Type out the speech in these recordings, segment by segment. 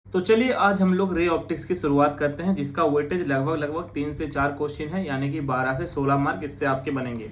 तो चलिए आज हम लोग रे ऑप्टिक्स की शुरुआत करते हैं, जिसका वेटेज लगभग 3 से 4 क्वेश्चन है, यानी कि 12 से 16 मार्क इससे आपके बनेंगे।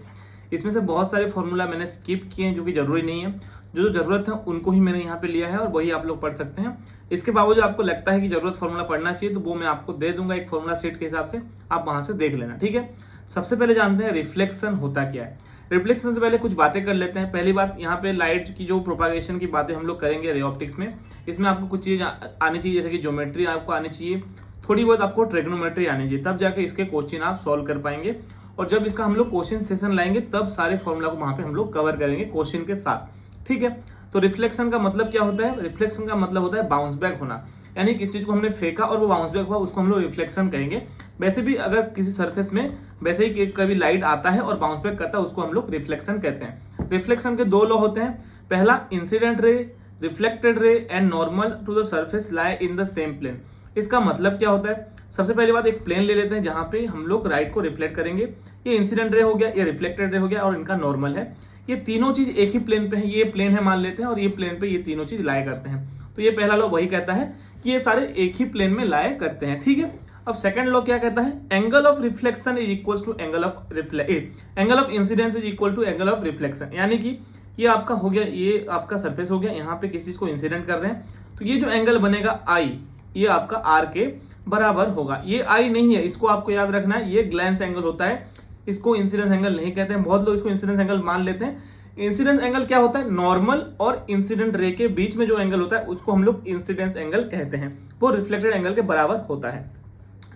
इसमें से बहुत सारे फॉर्मूला मैंने स्किप किए हैं जो कि जरूरी नहीं है। जो जरूरत है उनको ही मैंने यहाँ पे लिया है और वही आप लोग पढ़ सकते हैं। इसके बावजूद आपको लगता है कि जरूरत फॉर्मूला पढ़ना चाहिए तो वो मैं आपको दे दूंगा एक फॉर्मूला सेट के हिसाब से, आप वहां से देख लेना, ठीक है। सबसे पहले जानते हैं रिफ्लेक्शन होता क्या है। रिफ्लेक्शन से पहले कुछ बातें कर लेते हैं। पहली बात, यहाँ पे लाइट की जो प्रोपागेशन की बातें हम लोग करेंगे रे ऑप्टिक्स में, इसमें आपको कुछ चीज आनी चाहिए, जैसे कि ज्योमेट्री आपको आनी चाहिए, थोड़ी बहुत आपको ट्रिग्नोमेट्री आनी चाहिए, तब जाके इसके क्वेश्चन आप सॉल्व कर पाएंगे। और जब इसका हम लोग क्वेश्चन सेशन लाएंगे तब सारे फॉर्मूला को वहां पे हम लोग कवर करेंगे क्वेश्चन के साथ, ठीक है। तो रिफ्लेक्शन का मतलब क्या होता है? रिफ्लेक्शन का मतलब होता है बाउंस बैक होना, यानी किसी चीज को हमने फेंका और वो बाउंस बैक हुआ, उसको हम लोग रिफ्लेक्शन कहेंगे। वैसे भी अगर किसी सरफेस में वैसे ही कभी लाइट आता है और बाउंस बैक करता है, उसको हम लोग रिफ्लेक्शन कहते हैं। रिफ्लेक्शन के दो लॉ होते हैं। पहला, incident ray, reflected ray and normal to the surface lie in the same plane. इसका मतलब क्या होता है? सबसे पहली बात, एक प्लेन ले लेते हैं जहां पे हम लोग लाइट को रिफ्लेक्ट करेंगे। ये इंसिडेंट रे हो गया, ये रिफ्लेक्टेड रे हो गया और इनका नॉर्मल है। ये तीनों चीज एक ही प्लेन पे है, ये प्लेन है मान लेते हैं और ये प्लेन पे ये तीनों चीज लाया करते हैं। तो ये पहला लॉ वही कहता है कि ये सारे एक ही प्लेन में लाया करते हैं, ठीक है। अब सेकंड लॉ क्या कहता है? Angle of reflection is equal to angle of incidence is equal to angle of reflection. यानी कि ये आपका हो गया, ये आपका सरफेस हो गया, यहाँ पे किसी चीज को इंसिडेंट कर रहे हैं, तो ये जो एंगल बनेगा आई, ये आपका आर के बराबर होगा। ये आई नहीं है, इसको आपको याद रखना है, ये ग्लैंस एंगल होता है, इसको इंसिडेंस एंगल नहीं कहते हैं। बहुत लोग इसको इंसिडेंस एंगल मान लेते हैं। इंसिडेंस एंगल क्या होता है? नॉर्मल और इंसिडेंट रे के बीच में जो एंगल होता है उसको हम लोग इंसिडेंस एंगल कहते हैं, वो रिफ्लेक्टेड एंगल के बराबर होता है।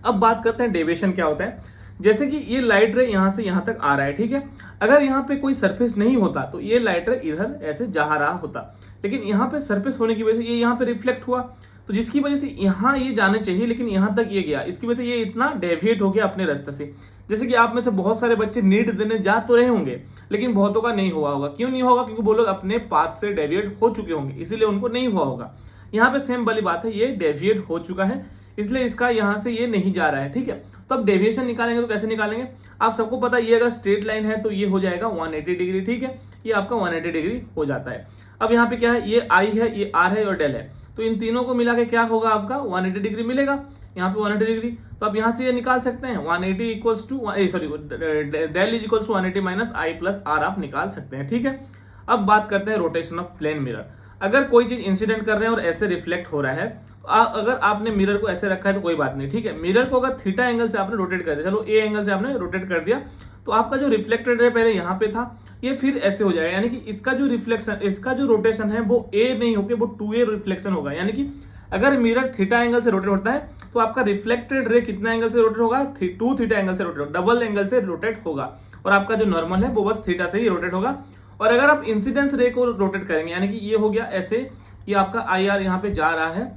अब बात करते हैं डेविएशन क्या होता है। जैसे कि ये लाइट रे यहां से यहां तक आ रहा है, ठीक है। अगर यहाँ पे कोई सरफेस नहीं होता तो ये लाइट रे इधर ऐसे जा रहा होता, लेकिन यहाँ पे सरफेस होने की वजह से ये यहाँ पे रिफ्लेक्ट हुआ, तो जिसकी वजह से यहाँ ये जाने चाहिए लेकिन यहाँ तक ये गया, इसकी वजह से ये इतना डेविएट हो गया अपने रास्ते से। जैसे कि आप में से बहुत सारे बच्चे नीट देने जा तो रहे होंगे, लेकिन बहुतों का नहीं हुआ होगा। क्यों नहीं होगा? क्योंकि वो लोग अपने पाथ से डेविएट हो चुके होंगे, इसीलिए उनको नहीं हुआ होगा। यहाँ पे सेम वाली बात है, ये डेविएट हो चुका है, इसलिए इसका यहाँ से ये नहीं जा रहा है, ठीक है। तो अब डेविएशन निकालेंगे तो कैसे निकालेंगे? आप सबको पता, ये अगर स्ट्रेट लाइन है तो ये हो जाएगा 180 डिग्री, ठीक है। ये आपका 180 डिग्री हो जाता है। अब यहाँ पे क्या है? ये आई है, ये आर है और डेल है, तो इन तीनों को मिला के क्या होगा? आपका 180 डिग्री मिलेगा। यहाँ पे 180 डिग्री, तो आप यहाँ से ये निकाल सकते हैं 180 equals to del is equals to 180 minus i plus r आप निकाल सकते हैं, ठीक है। अब बात करते हैं रोटेशन ऑफ प्लेन मिरर। अगर कोई चीज इंसिडेंट कर रहे हैं और ऐसे रिफ्लेक्ट हो रहा है, तो अगर आपने मिरर को ऐसे रखा है तो कोई बात नहीं, ठीक है। मिरर को अगर थीटा एंगल से आपने रोटेट कर दिया, चलो ए एंगल से आपने रोटेट कर दिया, तो आपका जो रिफ्लेक्टेड रे पहले यहाँ पे था, ये फिर ऐसे हो जाएगा, यानी कि इसका जो रिफ्लेक्शन, इसका जो रोटेशन है वो ए नहीं होकर वो 2a रिफ्लेक्शन होगा। यानी कि अगर मिरर थीटा एंगल से रोटेट होता है तो आपका रिफ्लेक्टेड रे कितना एंगल से रोटेट होगा? 2 थीटा एंगल से रोटेट, डबल एंगल से रोटेट होगा, और आपका जो नॉर्मल है वो बस थीटा से ही रोटेट होगा। और अगर आप इंसिडेंस रे को रोटेट करेंगे, यानी कि ये हो गया ऐसे, ये आपका आई आर यहाँ पे जा रहा है,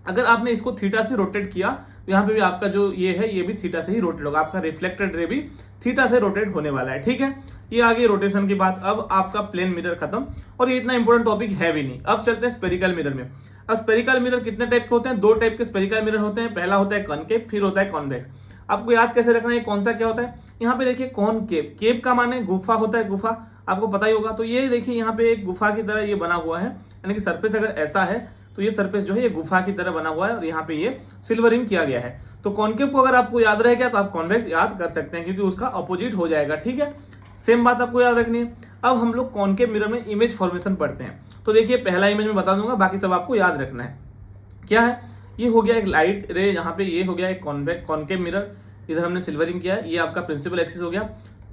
अगर आपने इसको थीटा से रोटेट किया तो यहाँ पे भी आपका जो ये है ये भी थीटा से ही रोटेट होगा, आपका रिफ्लेक्टेड रे भी थीटा से रोटेट होने वाला है, ठीक है। ये आ गई रोटेशन की बात। अब आपका प्लेन मिरर खत्म, और ये इतना इंपॉर्टेंट टॉपिक है भी नहीं। अब चलते हैं स्पेरिकल मिरर में। अब स्पेरिकल मिरर कितने टाइप के होते हैं? 2 टाइप के स्पेरिकल मिरर होते हैं। पहला होता है कॉनकेव, फिर होता है कॉन्वेक्स। आपको याद कैसे रखना है कौन सा क्या होता है? यहाँ पे देखिए कॉनकेव, केव का माने गुफा होता है, गुफा आपको पता ही होगा। तो ये देखिए यहाँ पे एक गुफा की तरह ये बना हुआ है, यानी कि सरफेस अगर ऐसा है तो ये सरफेस जो है ये गुफा की तरह बना हुआ है, और यहाँ पे ये सिल्वरिंग किया गया है। तो कॉनकेव को अगर आपको याद रह गया तो आप कॉन्वेक्स याद कर सकते हैं, क्योंकि उसका अपोजिट हो जाएगा, ठीक है। सेम बात आपको याद रखनी है। अब हम लोग कॉनकेव मिरर में इमेज फॉर्मेशन पढ़ते हैं। तो देखिए पहला इमेज में बता दूंगा, बाकी सब आपको याद रखना है। क्या है? ये हो गया एक लाइट रे, यहाँ पे ये हो गया एक कॉनकेव मिरर, इधर हमने सिल्वरिंग किया है, ये आपका प्रिंसिपल एक्सिस हो गया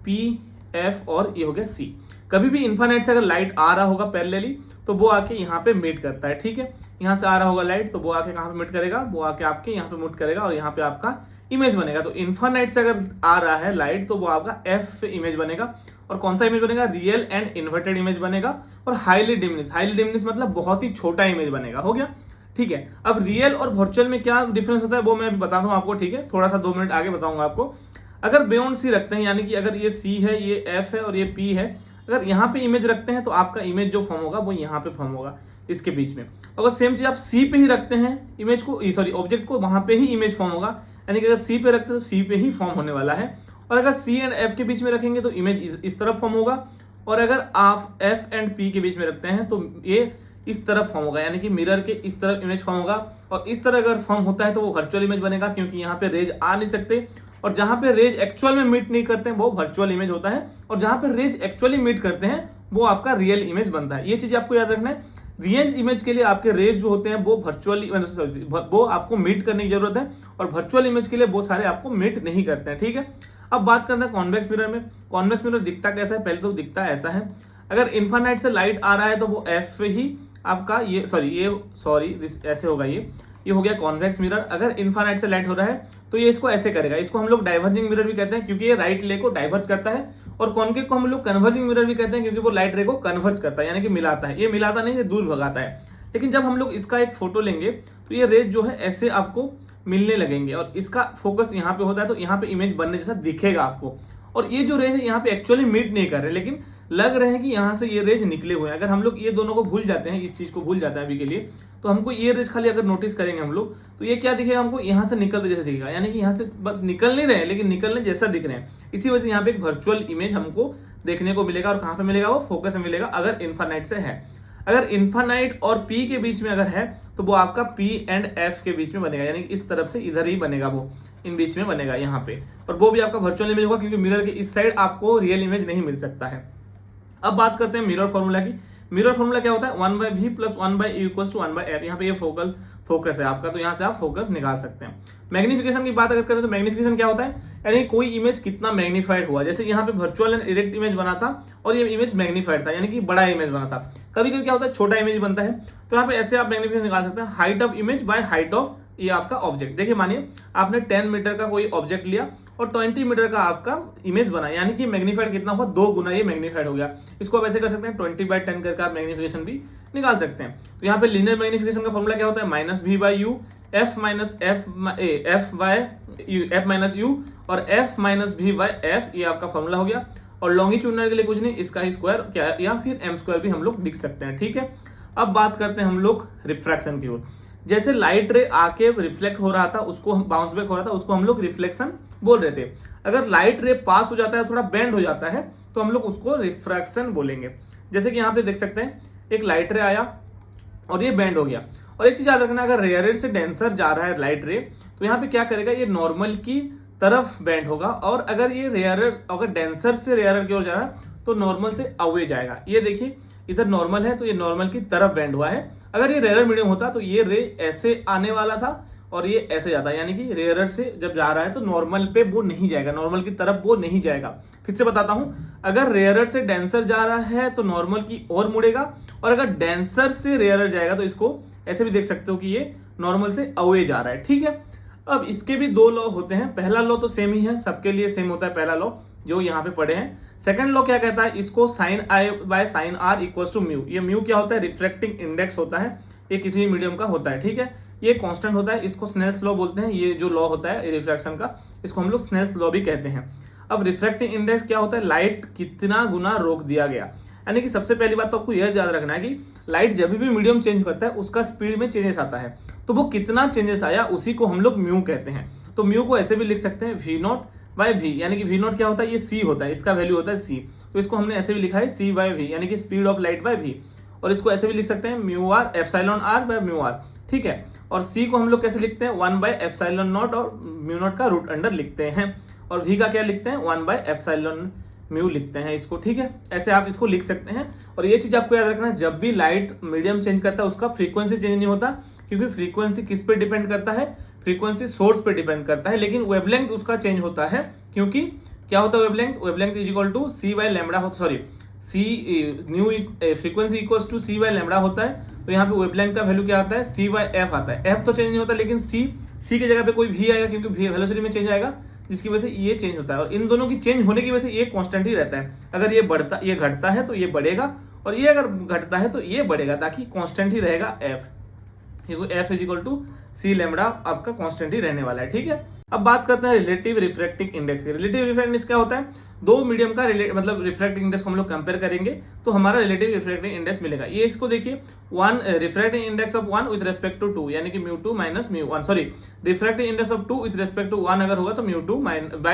पी एफ, और ये हो गया सी। कभी भी इन्फाइनाइट से अगर लाइट आ रहा होगा पैरेलली तो वो आके यहाँ पे मीट करता है, ठीक है। यहाँ से आ रहा होगा लाइट तो वो आके कहाँ पे मीट करेगा? वो आके आपके यहाँ पे मीट करेगा और यहाँ पे आपका इमेज बनेगा। तो इन्फाइनाइट से अगर आ रहा है लाइट तो वो आपका एफ इमेज बनेगा। और कौन सा इमेज बनेगा? रियल एंड इन्वर्टेड इमेज बनेगा। और हाईली डिमिनिश मतलब बहुत ही छोटा इमेज बनेगा, हो गया, ठीक है। अब रियल और वर्चुअल में क्या डिफरेंस होता है वो मैं बता दूं आपको, ठीक है। थोड़ा सा 2 मिनट आगे बताऊंगा आपको। अगर बियॉन्ड सी रखते हैं, यानी कि अगर ये सी है, ये एफ है और ये पी है, अगर यहाँ पे इमेज रखते हैं तो आपका इमेज जो फॉर्म होगा वो यहाँ पे फॉर्म होगा इसके बीच में। अगर सेम चीज आप सी पे ही रखते हैं इमेज को, सॉरी ऑब्जेक्ट को, वहां पे ही इमेज फॉर्म होगा। यानी कि अगर सी पे रखते हैं तो सी पे ही फॉर्म होने वाला है। और अगर सी एंड एफ के बीच में रखेंगे तो इमेज इस तरफ फॉर्म होगा। और अगर आप एफ एंड पी के बीच में रखते हैं तो ये इस तरफ फॉर्म होगा, यानी कि मिरर के इस तरफ इमेज फॉर्म होगा। और इस तरह अगर फॉर्म होता है तो वो वर्चुअल इमेज बनेगा, क्योंकि यहाँ पे रेज आ नहीं सकते, और जहां पे रेज एक्चुअल में मीट नहीं करते हैं वो वर्चुअल इमेज होता है, और जहां पे रेज एक्चुअली मीट करते हैं वो आपका रियल इमेज बनता है। ये चीज आपको याद रखना है। रियल इमेज के लिए आपके रेज जो होते हैं वो वर्चुअली वो आपको मीट करने की जरूरत है, और वर्चुअल इमेज के लिए वो सारे आपको मीट नहीं करते हैं, ठीक है। अब बात करते हैं कॉन्वेक्स मिरर में। कॉन्वेक्स मिरर दिखता कैसा है, पहले तो दिखता ऐसा है। अगर इन्फानाइट से लाइट आ रहा है तो वो एफ ही आपका ये ऐसे होगा, ये हो गया कॉन्वेक्स मिरर। अगर इन्फानाइट से लाइट हो रहा है तो ये इसको ऐसे करेगा। इसको हम लोग डाइवर्जिंग मिरर भी कहते हैं, क्योंकि ये राइट रे को डाइवर्ज करता है। और कॉन्केव को हम लोग कन्वर्जिंग मिरर भी कहते हैं, क्योंकि वो लाइट रे को कन्वर्ज करता है, यानी कि मिलाता है। ये मिलाता नहीं, ये दूर भगाता है। लेकिन जब हम लोग इसका एक फोटो लेंगे तो ये रेज जो है ऐसे आपको मिलने लगेंगे, और इसका फोकस यहाँ पे होता है, तो यहाँ पे इमेज बनने जैसा दिखेगा आपको। और ये जो रेज है यहाँ पे एक्चुअली मीट नहीं कर रहे, लेकिन लग रहे हैं कि यहाँ से ये रेज निकले हुए हैं। अगर हम लोग ये दोनों को भूल जाते हैं, इस चीज को भूल जाते हैं अभी के लिए, तो हमको ये रेज खाली अगर नोटिस करेंगे हम लोग, तो ये क्या दिखेगा हमको, यहाँ से निकलते जैसे दिखेगा, यानी कि यहाँ से बस निकल नहीं रहे हैं लेकिन निकलने जैसा दिख रहे हैं। इसी वजह से यहाँ पे एक वर्चुअल इमेज हमको देखने को मिलेगा। और कहाँ पे मिलेगा, वो फोकस में मिलेगा अगर इन्फानाइट से है। अगर इन्फानाइट और पी के बीच में अगर है तो वो आपका पी एंड एफ के बीच में बनेगा, यानी इस तरफ से इधर ही बनेगा, वो इन बीच में बनेगा यहाँ पे। और वो भी आपका वर्चुअल इमेज होगा, क्योंकि मिरर के इस साइड आपको रियल इमेज नहीं मिल सकता है। अब बात करते हैं मिरर फॉर्मूला की। मिरर फॉर्मूला क्या होता है, 1/v + 1/u = 1/f। यहाँ पे ये फोकस है आपका, तो यहाँ से आप फोकस निकाल सकते हैं। मैग्निफिकेशन की बात अगर करें तो मैग्निफिकेशन क्या होता है, यानी कोई इमेज कितना मैग्नीफाइड हुआ। जैसे यहाँ पे वर्चुअल एंड डायरेक्ट इमेज बना था और ये इमेज मैग्नीफाइड था, यानी कि बड़ा इमेज बना था। कभी कभी क्या होता है, छोटा इमेज बनता है, तो यहाँ पे ऐसे आप मैग्निफिकेशन निकाल सकते हैं, height of image by height of ये आपका ऑब्जेक्ट। देखिए मानिए आपने 10 मीटर का कोई ऑब्जेक्ट लिया और 20 मीटर का आपका इमेज बना, यानी कि मैग्नीफाइड कितना हुआ, 2 गुना ये मैग्नीफाइड हो गया। इसको आप ऐसे कर सकते हैं, 20/10 करके आप मैग्नीफिकेशन भी निकाल सकते हैं। तो यहाँ पे लीनियर मैग्नीफिकेशन का फॉर्मूला क्या होता है, -v/u f - u और f - v/f, ये आपका फॉर्मूला हो गया। और लॉन्गिट्यूडनल के लिए कुछ नहीं, इसका ही स्क्वायर क्या या फिर m² भी हम लोग लिख सकते हैं, ठीक है। अब बात करते हैं हम लोग रिफ्रैक्शन की ओर। जैसे लाइट रे आके रिफ्लेक्ट हो रहा था, उसको हम बाउंस बैक हो रहा था, उसको हम लोग रिफ्लेक्शन बोल रहे थे। अगर लाइट रे पास हो जाता है, थोड़ा बेंड हो जाता है, तो हम लोग उसको रिफ्रैक्शन बोलेंगे। जैसे कि यहाँ पे देख सकते हैं, एक लाइट रे आया और ये बेंड हो गया। और एक चीज याद रखना, अगर रेयर से डेंसर जा रहा है लाइट रे, तो यहाँ पे क्या करेगा, ये नॉर्मल की तरफ बेंड होगा। और अगर ये अगर डेंसर से रेयर की ओर जा रहा है तो नॉर्मल से अवे जाएगा। ये देखिए इधर नॉर्मल है तो ये नॉर्मल की तरफ बेंड हुआ है। अगर ये रेयर मीडियम होता तो ये रे ऐसे आने वाला था और ये ऐसे जाता, यानी कि रेयर से जब जा रहा है तो नॉर्मल पे वो नहीं जाएगा, नॉर्मल की तरफ वो नहीं जाएगा। फिर से बताता हूं, अगर रेयर से डेंसर जा रहा है तो नॉर्मल की ओर मुड़ेगा, और अगर डेंसर से रेयर जाएगा तो इसको ऐसे भी देख सकते हो कि ये नॉर्मल से अवे जा रहा है, ठीक है। अब इसके भी 2 लॉ होते हैं। पहला लॉ तो सेम ही है, सबके लिए सेम होता है पहला लॉ जो यहाँ पे पढ़े हैं। सेकंड लॉ क्या कहता है, इसको sin I/sin r = म्यू। ये म्यू क्या होता है, रिफ्रैक्टिंग इंडेक्स होता है, ये किसी भी मीडियम का होता है, ठीक है। ये कांस्टेंट होता है, इसको स्नेल्स लॉ बोलते हैं। ये जो लॉ होता है रिफ्रैक्शन का, इसको हम लोग स्नेल्स लॉ भी कहते हैं। अब रिफ्रैक्टिंग इंडेक्स क्या होता है, लाइट कितना गुना रोक दिया गया। यानी कि सबसे पहली बात तो आपको यह याद रखना है कि लाइट जब भी मीडियम चेंज करता है उसका स्पीड में चेंजेस आता है, तो वो कितना चेंजेस आया उसी को हम लोग म्यू कहते हैं। तो म्यू को ऐसे भी लिख सकते हैं, v0/v, यानी कि v0 क्या होता है, ये c होता है, इसका वैल्यू होता है c, तो इसको हमने ऐसे भी लिखा है c/v, यानी कि speed of light by v। और इसको ऐसे भी लिख सकते हैं μr ε/r/μr, ठीक है। और c को हम लोग कैसे लिखते हैं, 1/ε0 और μ0 का रूट अंडर लिखते हैं। और v का क्या लिखते हैं, 1/ε लिखते हैं इसको, ठीक है। ऐसे आप इसको लिख सकते हैं। और ये चीज आपको याद रखना है, जब भी लाइट मीडियम चेंज करता है उसका फ्रीक्वेंसी चेंज नहीं होता, क्योंकि फ्रीक्वेंसी किस पे डिपेंड करता है, फ्रीक्वेंसी सोर्स पे डिपेंड करता है। लेकिन वेवलेंथ उसका चेंज होता है, क्योंकि क्या होता है wavelength = c/λ sorry new frequency = c/λ होता है। तो यहाँ पे वेवलेंथ का वैल्यू क्या आता है, c/f आता है। f तो चेंज नहीं होता, लेकिन c की जगह पे कोई v आएगा, क्योंकि वेलोसिटी में चेंज आएगा, जिसकी वजह से ये चेंज होता है। और इन दोनों की चेंज होने की वजह से ये कांस्टेंट ही रहता है। अगर ये घटता है तो ये बढ़ेगा, और ये अगर घटता है तो ये बढ़ेगा, ताकि कांस्टेंट ही रहेगा f, क्योंकि f = c/λ आपका कांस्टेंट ही रहने वाला है, ठीक है। अब बात करते हैं रिलेटिव रिफ्रैक्टिव इंडेक्स की। रिलेटिव रिफ्रैक्टिव इंडेक्स क्या होता है, दो मीडियम का मतलब रिफ्रैक्टिव इंडेक्स को हम लोग कंपेयर करेंगे तो हमारा रिलेटिव रिफ्रैक्टिव इंडेक्स मिलेगा। ये इसको देखिए, 1 refractive index of 1 with respect to 2, यानी कि μ2 - μ1, sorry refractive index of 2 with respect to 1 अगर होगा तो μ2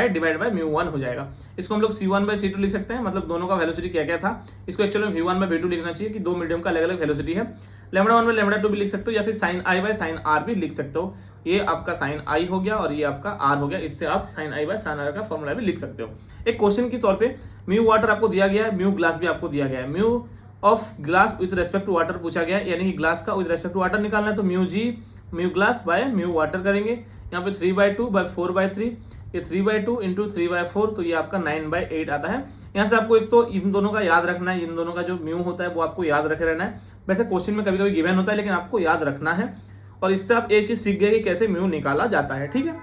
डिवाइड बाय μ1 हो जाएगा। इसको हम लोग c1/c2 लिख सकते हैं, मतलब दोनों का वेलोसिटी क्या क्या था। इसको एक्चुअली में v1/v2 लिखना चाहिए कि दो मीडियम का अलग अलग वेलोसिटी है। लेमडा 1 बाय लेमडा 2 भी लिख सकते हो, या फिर sine i by sine r भी लिख सकते हो। ये आपका साइन आई हो गया और ये आपका आर हो गया, इससे आप sine i by sine r का फॉर्मूला भी लिख सकते हो। एक क्वेश्चन के तौर पे म्यू वाटर आपको दिया गया है, म्यू ग्लास भी आपको दिया गया है। Mu of glass with respect to water पूछा गया है, यानी कि ग्लास का विद रेस्पेक्ट टू वाटर निकालना है, तो mu g mu glass by mu water करेंगे। यहाँ पे 3/2 बाय 4/3, ये 3/2 इंटू 3/4, तो ये आपका 9/8 आता है। यहाँ से आपको एक तो इन दोनों का याद रखना है, इन दोनों का जो म्यू होता है वो आपको याद रखे रहना है। वैसे क्वेश्चन में कभी कभी गिवन होता है, लेकिन आपको याद रखना है, और इससे आप एक चीज सीख गए कि कैसे म्यू निकाला जाता है, ठीक है।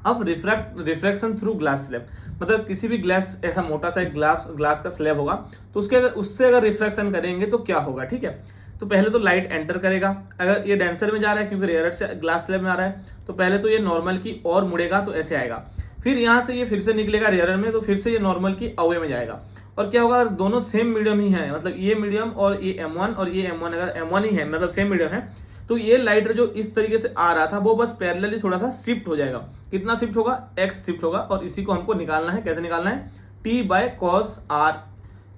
अब रिफ्रैक्शन थ्रू ग्लास स्लैब, मतलब किसी भी ग्लास, ऐसा मोटा सा एक ग्लास का स्लैब होगा, तो उससे अगर रिफ्रैक्शन करेंगे तो क्या होगा, ठीक है। तो पहले तो लाइट एंटर करेगा, अगर ये डेंसर में जा रहा है क्योंकि रेयर से ग्लास स्लैब में आ रहा है, तो पहले तो ये नॉर्मल की और मुड़ेगा, तो ऐसे आएगा। फिर यहाँ से ये फिर से निकलेगा रेयर में, तो फिर से ये नॉर्मल की अवे में जाएगा। और क्या होगा, दोनों सेम मीडियम ही है, मतलब ये मीडियम और ये M1 और ये M1 अगर M1 ही है, मतलब सेम मीडियम है, तो ये लाइट जो इस तरीके से आ रहा था वो बस पैरेलली थोड़ा सा शिफ्ट हो जाएगा। कितना शिफ्ट होगा, x शिफ्ट होगा, और इसी को हमको निकालना है। कैसे निकालना है, t/cos r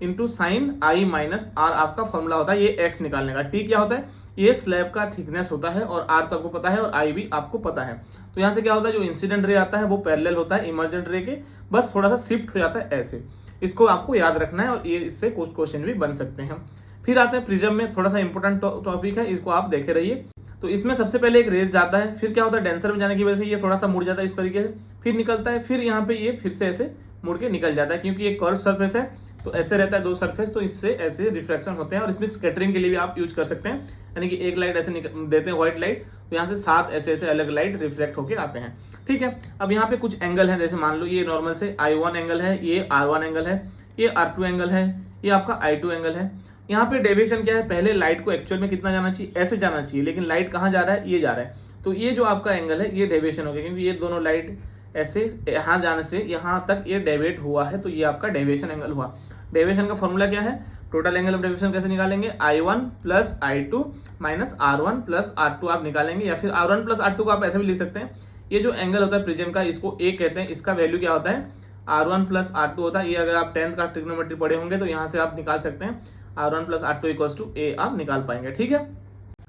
into sine i minus r आपका फॉर्मूला होता है ये x निकालने का। t क्या होता है, ये स्लैब का थिकनेस होता है, और r तो आपको पता है और i भी आपको पता है। तो यहाँ से क्या होता है, जो इंसिडेंट रे आता है वो पैरेलल होता है इमर्जेंट रे के, बस थोड़ा सा शिफ्ट हो जाता है ऐसे। इसको आपको याद रखना है, और ये इससे कुछ क्वेश्चन भी बन सकते हैं। फिर आते हैं प्रिज्म में, थोड़ा सा इंपॉर्टेंट टॉपिक है, इसको आप देखे रहिए। तो इसमें सबसे पहले एक रेज जाता है, फिर क्या होता है, डेंसर में जाने की वजह से ये थोड़ा सा मुड़ जाता है इस तरीके से, फिर निकलता है, फिर यहाँ पे ये फिर से ऐसे मुड़ के निकल जाता है, क्योंकि ये कर्व सरफेस है, तो ऐसे रहता है दो सरफेस, तो इससे ऐसे रिफ्रैक्शन होते हैं। और इसमें स्कैटरिंग के लिए भी आप यूज कर सकते हैं, यानी कि एक लाइट ऐसे देते हैं व्हाइट लाइट, तो यहाँ से 7 ऐसे ऐसे अलग लाइट रिफ्लेक्ट होकर आते हैं, ठीक है। अब यहाँ पे कुछ एंगल है, जैसे मान लो ये नॉर्मल से I1 एंगल है, ये R1 एंगल है, ये R2 एंगल है, ये आपका I2 एंगल है। यहाँ पे डेविएशन क्या है, पहले लाइट को एक्चुअल में कितना जाना चाहिए, ऐसे जाना चाहिए, लेकिन लाइट कहाँ जा रहा है, ये जा रहा है, तो ये जो आपका एंगल है ये डेविएशन हो गया, क्योंकि ये दोनों लाइट ऐसे यहाँ जाने से यहाँ तक ये डेविएट हुआ है, तो ये आपका डेविएशन एंगल हुआ। डेविएशन का फॉर्मूला क्या है, टोटल एंगल ऑफ डेविएशन कैसे निकालेंगे, I1 plus I2 minus R1 plus R2 आप निकालेंगे, या फिर R1 प्लस R2 को आप ऐसे भी लिख सकते हैं। ये जो एंगल होता है प्रिज्म का, इसको A कहते हैं, इसका वैल्यू क्या होता है, R1 प्लस R2 होता है। ये अगर आप 10th का ट्रिग्नोमेट्री पढ़े होंगे तो यहाँ से आप निकाल सकते हैं, R1 plus R2 equals to A आप निकाल पाएंगे, ठीक है।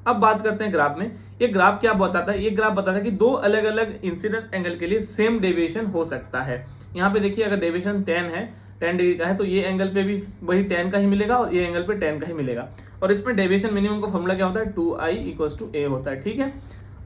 अब बात करते हैं ग्राफ में। ये ग्राफ क्या बताता है, ये ग्राफ बताता है कि दो अलग अलग इंसिडेंस एंगल के लिए सेम डेविएशन हो सकता है। यहाँ पे देखिए, अगर डेविएशन 10 डिग्री का है, तो ये एंगल पे भी वही 10 का ही मिलेगा, और ये एंगल पे 10 का ही मिलेगा। और इसमें डेविएशन मिनिमम का फॉर्मूला क्या होता है, 2i इक्वल्स टू A होता है, ठीक है।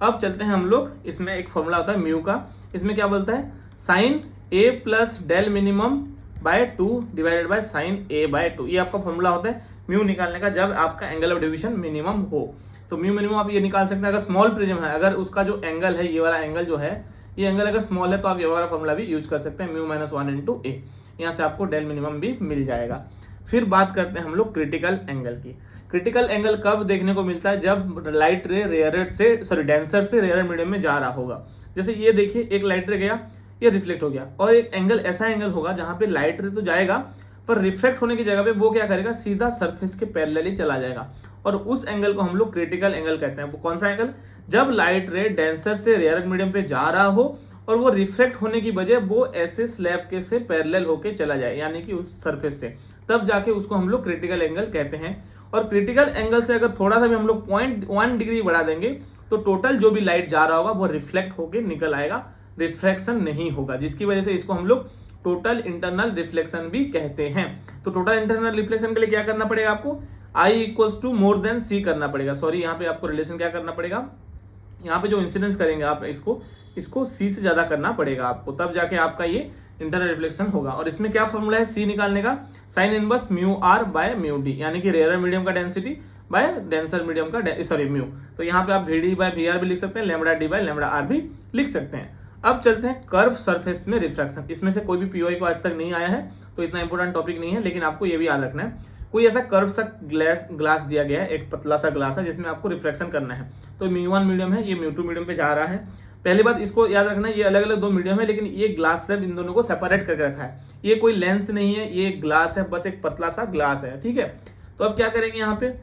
अब चलते हैं हम लोग, इसमें एक फॉर्मूला होता है म्यू का, इसमें क्या बोलता है, sine A plus del minimum by 2 divided by sine A by 2, ये आपका फॉर्मूला होता है म्यू निकालने का, जब आपका एंगल ऑफ डेविएशन मिनिमम हो। तो म्यू मिनिमम आप ये निकाल सकते हैं, अगर स्मॉल प्रिज्म है, अगर उसका जो एंगल है, ये वाला एंगल जो है, ये एंगल अगर स्मॉल है, तो आप ये वाला फॉर्मूला भी यूज कर सकते हैं, म्यू माइनस 1 इंटू A। यहाँ से आपको डेल मिनिमम भी मिल जाएगा। फिर बात करते हैं हम लोग क्रिटिकल एंगल की। क्रिटिकल एंगल कब देखने को मिलता है, जब लाइट रे डेंसर से रेयर मीडियम में जा रहा होगा। जैसे ये देखिए, एक लाइट रे गया, ये रिफ्लेक्ट हो गया, और एक एंगल ऐसा एंगल होगा जहां पे लाइट रे तो जाएगा, पर रिफ्लेक्ट होने की जगह पे वो क्या करेगा, सीधा सरफेस के पैरेलली चला जाएगा, और उस एंगल को हम लोग क्रिटिकल एंगल कहते हैं। वो कौन सा एंगल, जब लाइट रे डेंसर से रेयर मीडियम पे जा रहा हो, और वो रिफ्लेक्ट होने की वजह वो ऐसे स्लैब के से पैरेलल होके चला जाए, यानी कि उस सरफेस से, तब जाके उसको हम लोग क्रिटिकल एंगल कहते हैं। और क्रिटिकल एंगल से अगर थोड़ा सा भी हम लोग 0.1 डिग्री बढ़ा देंगे, तो टोटल जो भी लाइट जा रहा होगा वो रिफ्लेक्ट होके निकल आएगा, रिफ्रैक्शन नहीं होगा, जिसकी वजह से इसको हम लोग टोटल इंटरनल रिफ्लेक्शन भी कहते हैं। तो टोटल इंटरनल रिफ्लेक्शन के लिए क्या करना पड़ेगा आपको, I equals to more than C करना पड़ेगा। सॉरी, यहाँ पे आपको रिलेशन क्या करना पड़ेगा, यहाँ पे जो इंसिडेंस करेंगे आप इसको C से ज्यादा करना पड़ेगा आपको, तब जाके आपका ये इंटरनल रिफ्लेक्शन होगा। और इसमें क्या फॉर्मूला है C निकालने का, sine inverse mu R by mu D, यानी कि रेयर मीडियम का डेंसिटी बाय डेंसर मीडियम का म्यू। तो यहाँ पे आप VD बाय VR भी लिख सकते हैं, lambda D by lambda R भी लिख सकते हैं। अब चलते हैं कर्व सरफेस में रिफ्रैक्शन। इसमें से कोई भी POI को आज तक नहीं आया है, तो इतना इंपॉर्टेंट टॉपिक नहीं है, लेकिन आपको ये भी याद रखना है, कोई ऐसा कर्व सा ग्लास दिया गया है, एक पतला सा ग्लास है जिसमें आपको रिफ्रैक्शन करना है। तो म्यू1 मीडियम है, ये म्यू2 मीडियम पे जा रहा है। पहली बात इसको याद रखना है, ये अलग अलग दो मीडियम है, लेकिन ये ग्लास से इन दोनों को सेपरेट करके रखा है। ये कोई लेंस नहीं है, ये ग्लास है, बस एक पतला सा ग्लास है, ठीक है। तो अब क्या करेंगे, यहाँ पे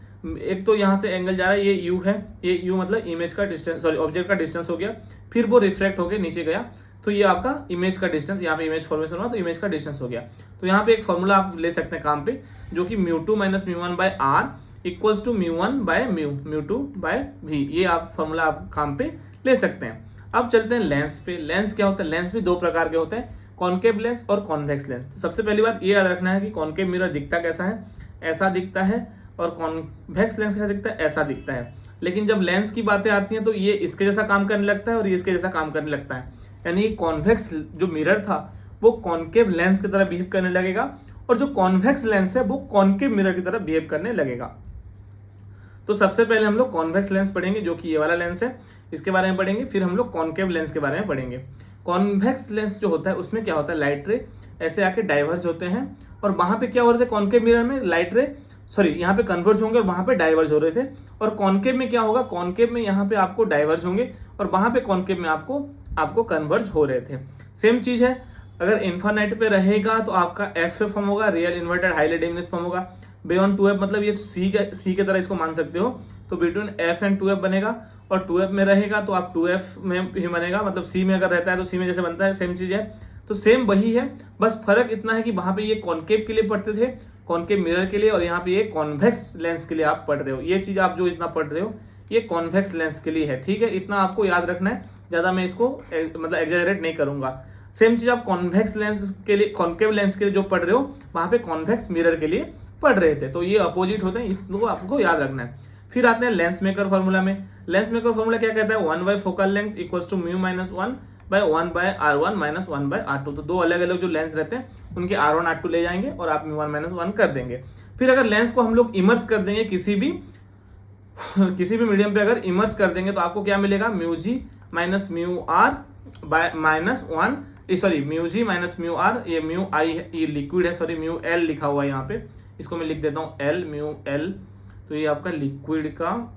एक तो यहाँ से एंगल जा रहा है, ये U है, ये U मतलब इमेज का डिस्टेंस, सॉरी ऑब्जेक्ट का डिस्टेंस हो गया, फिर वो रिफ्लेक्ट होकर नीचे गया, तो ये आपका इमेज का डिस्टेंस, यहाँ पे इमेज फॉर्मेशन हुआ, तो इमेज का डिस्टेंस हो गया। तो यहाँ पे एक फॉर्मूला आप ले सकते हैं काम पे, जो कि म्यू2 माइनस म्यू1 by R equals to μ1/μ2/v। ये आप फॉर्मूला आप काम पे ले सकते हैं। अब चलते हैं लेंस पे। लेंस क्या होता है? लेंस भी दो प्रकार के होते हैं, कॉन्केव लेंस और कॉन्वेक्स लेंस। तो सबसे पहली बात ये याद रखना है कि कॉन्केव मिरर दिखता कैसा है, ऐसा दिखता है, और कॉन्वेक्स लेंस कैसा दिखता है, ऐसा दिखता है। लेकिन जब लेंस की बातें आती हैं तो ये इसके जैसा काम करने लगता है और ये इसके जैसा काम करने लगता है। यानी कॉन्वेक्स जो मिरर था वो कॉन्केव लेंस की तरह बिहेव करने लगेगा, और जो कॉन्वेक्स लेंस है वो कॉन्केव मिरर की तरह बिहेव करने लगेगा। तो सबसे पहले हम लोग कॉन्वेक्स लेंस पढ़ेंगे, जो कि ये वाला लेंस है, इसके बारे में पढ़ेंगे। फिर हम लोग कॉन्केव लेंस के बारे में पढ़ेंगे। कॉन्वेक्स लेंस जो होता है उसमें क्या होता है, लाइट रे ऐसे आके डाइवर्ज होते हैं, और वहां पे क्या हो रहे थे, कॉन्केव मिरर में लाइट रे यहाँ पे कन्वर्ज होंगे और वहां पे डाइवर्ज हो रहे थे। और कॉन्केव में क्या होगा, कॉन्केव में यहाँ पे आपको डाइवर्ज होंगे और वहां पे कॉन्केव में आपको कन्वर्ज हो रहे थे। सेम चीज है, अगर इन्फानाइट पे रहेगा तो आपका एफ फॉर्म होगा, real inverted highly diminish form होगा। बियॉन्ड 2f मतलब ये सी के तरह इसको मान सकते हो। तो बिटवीन f एंड 2f बनेगा, और 2f में रहेगा तो आप 2f में ही बनेगा, मतलब c में अगर रहता है तो c में जैसे बनता है, सेम चीज है। तो सेम वही है, बस फर्क इतना है कि वहां पे ये कॉन्केव के लिए पढ़ते थे, कॉन्केव मिरर के लिए, और यहाँ पे ये कॉन्वेक्स लेंस के लिए आप पढ़ रहे हो। ये चीज आप जो इतना पढ़ रहे हो ये कॉन्वेक्स लेंस के लिए है, ठीक है। इतना आपको याद रखना है, ज्यादा मैं इसको मतलब एग्जैजरेट नहीं करूंगा। सेम चीज आप कॉन्वेक्स लेंस के लिए, कॉन्केव लेंस के लिए जो पढ़ रहे हो वहां पे कॉन्वेक्स मिरर के लिए पढ़ रहे थे। तो ये अपोजिट होते हैं, इसको आपको याद रखना है। फिर आते हैं लेंस मेकर फॉर्मूला में। लेंस मेकर फॉर्मूला क्या कहता है, 1 by focal length equals to μ-1/1/r1 - 1/r2। तो दो अलग अलग जो लेंस रहते हैं उनके r1 r2 ले जाएंगे और आप μ1 - 1 कर देंगे। फिर अगर लेंस को हम लोग इमर्स कर देंगे किसी भी मीडियम पे अगर इमर्स कर देंगे तो आपको क्या मिलेगा, μg - μr μg - μr, ये μi ये लिक्विड है, सॉरी μl लिखा हुआ है यहाँ पे, इसको मैं लिख देता हूँ l μl। तो ये आपका लिक्विड का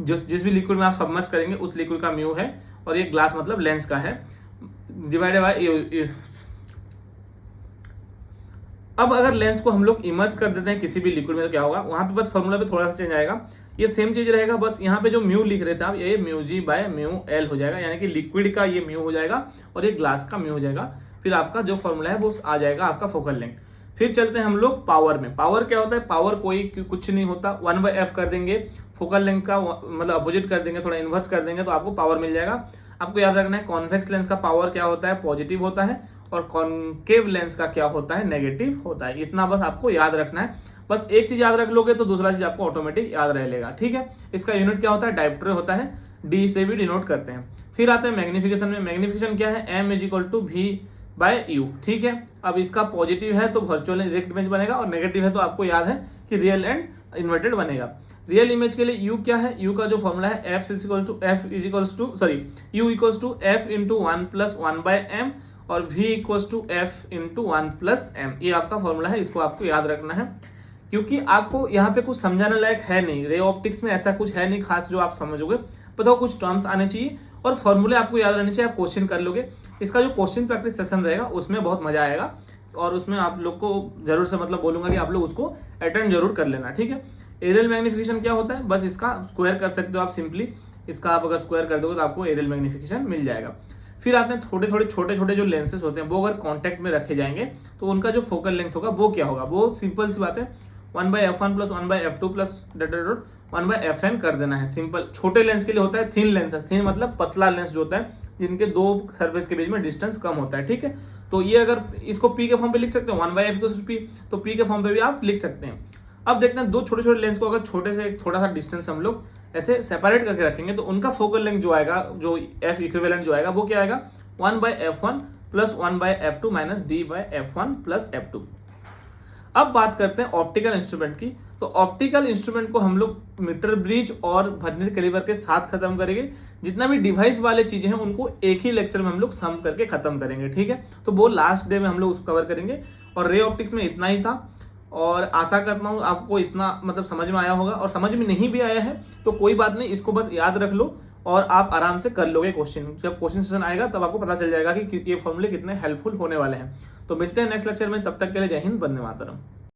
जिस भी लिक्विड में आप सबमर्ज करेंगे उस लिक्विड का म्यू है, और ये ग्लास मतलब लेंस का है, डिवाइडेड बाय। अब अगर लेंस को हम लोग इमर्स कर देते हैं किसी भी लिक्विड में तो क्या होगा, वहां पे बस फॉर्मूला पे थोड़ा सा चेंज आएगा, ये सेम चीज रहेगा, बस यहाँ पे जो म्यू लिख रहे थे आप ये μg/μl हो जाएगा, यानी कि लिक्विड का ये म्यू हो जाएगा और ये ग्लास का म्यू हो जाएगा। फिर आपका जो फॉर्मूला है वो आ जाएगा आपका फोकल लेंथ। फिर चलते हैं हम लोग पावर में। पावर क्या होता है, पावर कोई कुछ नहीं होता, 1/f कर देंगे, फोकल लेंथ का मतलब अपोजिट कर देंगे, थोड़ा इन्वर्स कर देंगे तो आपको पावर मिल जाएगा। आपको याद रखना है कॉन्वेक्स लेंस का पावर क्या होता है, पॉजिटिव होता है, और कॉन्केव लेंस का क्या होता है, नेगेटिव होता है। इतना बस आपको याद रखना है। बस एक चीज याद रख लोगे तो दूसरा चीज आपको ऑटोमेटिक याद रह लेगा, ठीक है। इसका यूनिट क्या होता है, डायोप्टर होता है, डी से भी डिनोट करते हैं। फिर आते हैं मैग्निफिकेशन में। मैग्निफिकेशन क्या है, m = v/u, ठीक है। अब इसका पॉजिटिव है तो वर्चुअल डायरेक्ट इमेज बनेगा, और नेगेटिव है तो आपको याद है कि रियल एंड इन्वर्टेड बनेगा। रियल इमेज के लिए u क्या है, u का जो फॉर्मूला है u = f × 1 + 1/m और v = f × 1 + m। ये आपका फॉर्मूला है, इसको आपको याद रखना है, क्योंकि आपको यहाँ पे कुछ समझाने लायक है नहीं, रे ऑप्टिक्स में ऐसा कुछ है नहीं खास जो आप समझोगे। बताओ कुछ टर्म्स आने चाहिए और फॉर्मूले आपको याद रहने चाहिए, आप क्वेश्चन कर लोगे। इसका जो क्वेश्चन प्रैक्टिस सेशन रहेगा उसमें बहुत मजा आएगा, और उसमें आप लोग को जरूर से मतलब बोलूंगा कि आप लोग उसको अटेंड जरूर कर लेना, ठीक है। एरियल मैग्निफिकेशन क्या होता है, बस इसका स्क्वायर कर सकते हो आप सिंपली, इसका आप अगर स्क्वायर कर दोगे तो आपको एरियल मैग्निफिकेशन मिल जाएगा। फिर आते हैं छोटे छोटे जो लेंसेज होते हैं वो अगर कॉन्टेक्ट में रखे जाएंगे तो उनका जो फोकल लेंथ होगा वो क्या होगा, वो सिंपल सी बात है 1/f1 + 1/f2 + 1/fn कर देना है। सिंपल छोटे लेंस के लिए होता है थिन लेंस, थिन मतलब पतला लेंस जो होता है जिनके दो सरफेस के बीच में डिस्टेंस कम होता है, ठीक है। तो ये अगर इसको p के फॉर्म पे लिख सकते हो 1/f = p, तो p के फॉर्म पे भी आप लिख सकते हैं। अब देखते हैं दो छोटे लेंस को अगर छोटे से थोड़ा सा डिस्टेंस हम लोग ऐसे सेपरेट करके रखेंगे तो उनका फोकल लेंथ जो आएगा, जो f इक्विवेलेंट जो आएगा वो क्या आएगा, 1/f1 + 1/f2 - d/f1 + f2। अब बात करते हैं ऑप्टिकल इंस्ट्रूमेंट की। तो ऑप्टिकल इंस्ट्रूमेंट को हम लोग मीटर ब्रिज और वर्नियर कैलिपर के साथ खत्म करेंगे। जितना भी डिवाइस वाले चीजें हैं उनको एक ही लेक्चर में हम लोग सम करके खत्म करेंगे, ठीक है। तो वो लास्ट डे में हम लोग उसको कवर करेंगे, और रे ऑप्टिक्स में इतना ही था। और आशा करता हूँ आपको इतना मतलब समझ में आया होगा, और समझ में नहीं भी आया है तो कोई बात नहीं, इसको बस याद रख लो और आप आराम से कर लोगे क्वेश्चन। जब क्वेश्चन सेशन आएगा तब आपको पता चल जाएगा कि ये फॉर्मूले कितने हेल्पफुल होने वाले हैं। तो मिलते हैं नेक्स्ट लेक्चर में, तब तक के लिए जय हिंद, वंदे मातरम।